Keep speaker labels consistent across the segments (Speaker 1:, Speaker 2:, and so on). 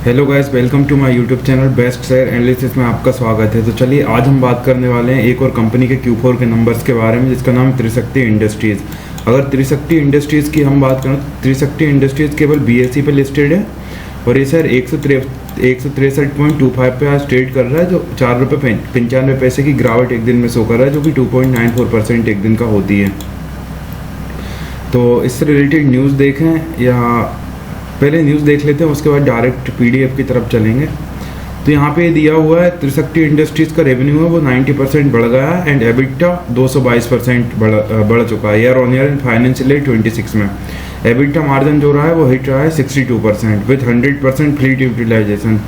Speaker 1: Hello guys, welcome to my YouTube channel best share analysis में आपका स्वागत है। तो चलिए आज हम बात करने वाले हैं एक और कंपनी के Q4 के नंबर्स के बारे में, जिसका नाम त्रिशक्ति इंडस्ट्रीज़। अगर त्रिशक्ति इंडस्ट्रीज़ की हम बात करें तो त्रिशक्ति इंडस्ट्रीज़ केवल BSE पे लिस्टेड है और ये शेयर 163.25 पे आज ट्रेड कर रहा है, जो ₹4.95 की गिरावट एक दिन में शो कर रहा है, जो कि 2.94% एक दिन का होती है। तो इससे रिलेटेड न्यूज़ देखें या पहले न्यूज़ देख लेते हैं, उसके बाद डायरेक्ट PDF की तरफ चलेंगे। तो यहाँ पे दिया हुआ है त्रिशक्ति इंडस्ट्रीज़ का रेवेन्यू है वो 90% बढ़ गया है एंड एबिटा 222% बढ़ चुका है year on year in financial year 26 में। एबिटा मार्जिन जो रहा है वो हिट रहा है 62% विथ 100% फ्लीट यूटिलाइजेशन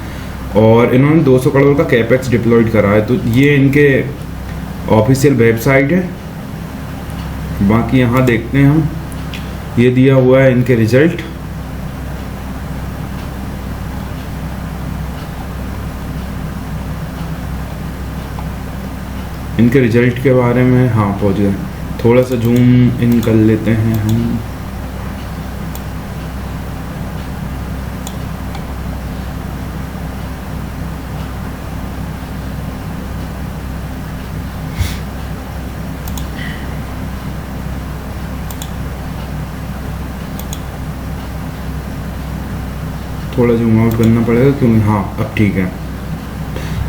Speaker 1: और इन्होंने 200 करोड़ का कैपेक्स डिप्लॉयड करा है। तो ये इनके ऑफिशियल वेबसाइट है। बाकी यहाँ देखते हैं हम, ये दिया हुआ है इनके रिजल्ट। इनके रिजल्ट के बारे में हाँ पहुँच गए, थोड़ा सा जूम इन कर लेते हैं हम। थोड़ा जूम आउट करना पड़ेगा क्योंकि हाँ अब ठीक है।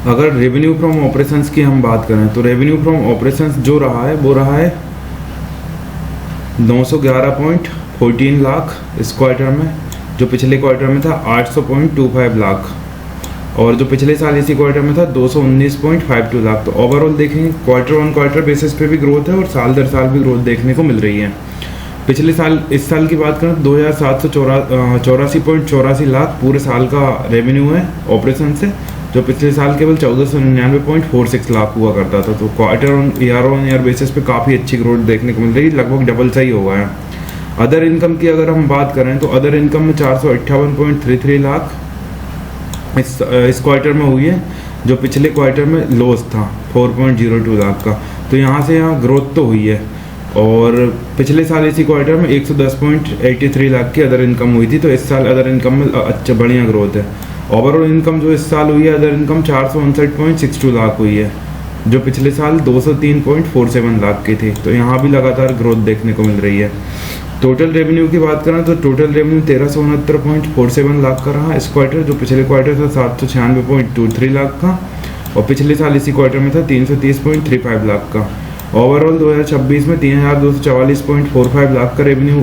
Speaker 1: अगर रेवेन्यू फ्रॉम ऑपरेशंस की हम बात करें तो रेवेन्यू फ्रॉम ऑपरेशंस जो रहा है वो रहा है 911.14 लाख इस क्वार्टर में, जो पिछले क्वार्टर में था 800.25 लाख और जो पिछले साल इसी क्वार्टर में था 219.52 लाख। तो ओवरऑल देखेंगे क्वार्टर ऑन क्वार्टर बेसिस पे भी ग्रोथ है और साल दर साल भी ग्रोथ देखने को मिल रही है। पिछले साल इस साल की बात करें तो 2784.84 लाख पूरे साल का रेवेन्यू है ऑपरेशन से, जो पिछले साल केवल 1499.46 लाख हुआ करता था। तो क्वार्टर ऑन ईयर बेसिस पे काफ़ी अच्छी ग्रोथ देखने को मिल रही है, लगभग डबल सा ही हो गया है। अदर इनकम की अगर हम बात करें तो अदर इनकम में 458.33 लाख इस क्वार्टर में हुई है, जो पिछले क्वार्टर में लॉस था 4.02 लाख का। तो यहाँ से यहाँ ग्रोथ तो हुई है और पिछले साल इसी क्वार्टर में 110.83 लाख की अदर इनकम हुई थी। तो इस साल अदर इनकम में अच्छा बढ़िया ग्रोथ है। ओवरऑल इनकम जो इस साल हुई है अदर इनकम 459.62 लाख हुई है, जो पिछले साल 203.47 लाख की थी। तो यहाँ भी लगातार ग्रोथ देखने को मिल रही है। टोटल रेवेन्यू की बात करें तो टोटल रेवेन्यू 1369.47 लाख का रहा इस क्वार्टर, जो पिछले क्वार्टर था 796.23 लाख का और पिछले साल इसी क्वार्टर में था 330.35 लाख का। ओवरऑल 2026 में 3244.45 लाख का रेवेन्यू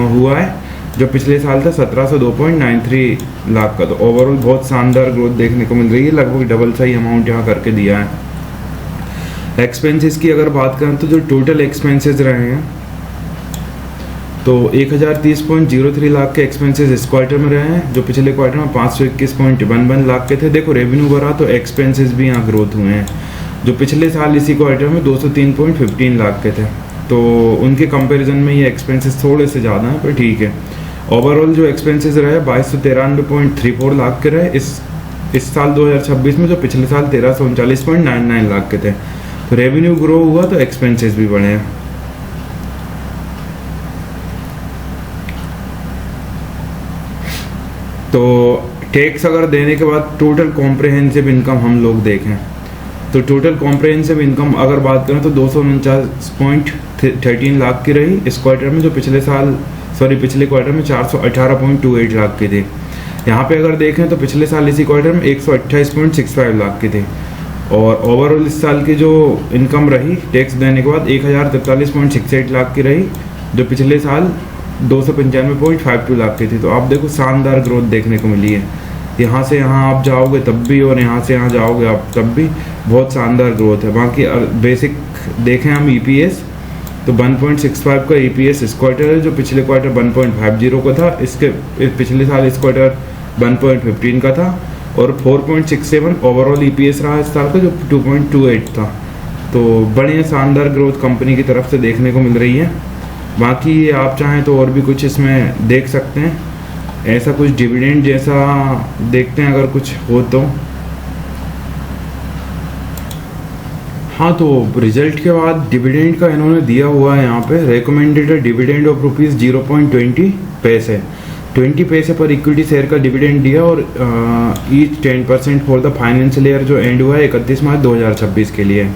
Speaker 1: हुआ है, जो पिछले साल था 1702.93 लाख का। तो ओवरऑल बहुत शानदार ग्रोथ देखने को मिल रही है, लगभग डबल सा ही अमाउंट यहाँ करके दिया है। एक्सपेंसेस की अगर बात करें तो जो टोटल एक्सपेंसेस रहे हैं तो 1030.03 लाख के एक्सपेंसेस इस क्वार्टर में रहे हैं, जो पिछले क्वार्टर में 521.11 लाख के थे। देखो रेवेन्यू बढ़ा तो एक्सपेंसेस भी यहाँ ग्रोथ हुए हैं, जो पिछले साल इसी क्वार्टर में 203.15 लाख के थे। तो उनके कंपैरिजन में ये एक्सपेंसेस थोड़े से ज़्यादा हैं, पर ठीक है। ओवरऑल जो एक्सपेंसेस रहे 2293.34 लाख के रहे इस साल 2026 में, जो पिछले साल 1339.99 लाख के थे। तो रेवेन्यू ग्रो हुआ तो एक्सपेंसेस भी बढ़े हैं। तो टैक्स अगर देने के बाद टोटल कॉम्प्रहेंसिव इनकम हम लोग देखें तो टोटल कॉम्प्रहेंसिव इनकम अगर बात करें तो 249.13 लाख की रही इस क्वार्टर में, जो पिछले क्वार्टर में 418.28 लाख की थी। यहाँ पे अगर देखें तो पिछले साल इसी क्वार्टर में 128.65 लाख की थी और ओवरऑल इस साल की जो इनकम रही टैक्स देने के बाद 1043.68 लाख की रही, जो पिछले साल 295.52 लाख की थी। तो आप देखो शानदार ग्रोथ देखने को मिली है। यहाँ से यहाँ आप जाओगे तब भी और यहाँ से यहाँ जाओगे आप तब भी बहुत शानदार ग्रोथ है। बाकी बेसिक देखें हम EPS तो 1.65 का EPS इस क्वार्टर है, जो पिछले क्वार्टर 1.50 का था। इसके पिछले साल इस क्वार्टर 1.15 का था और 4.67 ओवरऑल EPS रहा इस साल का, जो 2.28 था। तो बढ़िया शानदार ग्रोथ कंपनी की तरफ से देखने को मिल रही है। बाकी आप चाहें तो और भी कुछ इसमें देख सकते हैं, ऐसा कुछ डिविडेंड जैसा देखते हैं अगर कुछ हो तो। हाँ, तो रिजल्ट के बाद डिविडेंड का इन्होंने दिया हुआ है यहाँ पे, रिकमेंडेड डिविडेंड ऑफ ₹0.20 पैसे। 20 पैसे पर इक्विटी शेयर का डिविडेंड दिया और each 10% for the financial year जो एंड हुआ है 31 मार्च 2026 के लिए।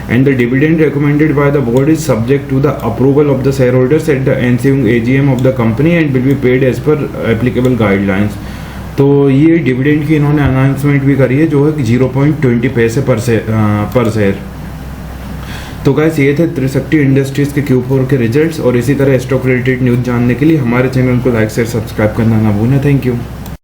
Speaker 1: And the dividend recommended by the board is subject to the approval of the shareholders at the ensuing AGM of the company and will be paid as per applicable guidelines. तो ये dividend की इन्होंने announcement भी करी है जो है 0.20 पैसे पर शेयर। तो गाइस ये थे त्रिशक्ति इंडस्ट्रीज के Q4 के रिजल्ट्स, और इसी तरह स्टॉक रिलेटेड न्यूज़ जानने के लिए हमारे चैनल को लाइक शेयर सब्सक्राइब करना ना भूलें। Thank you.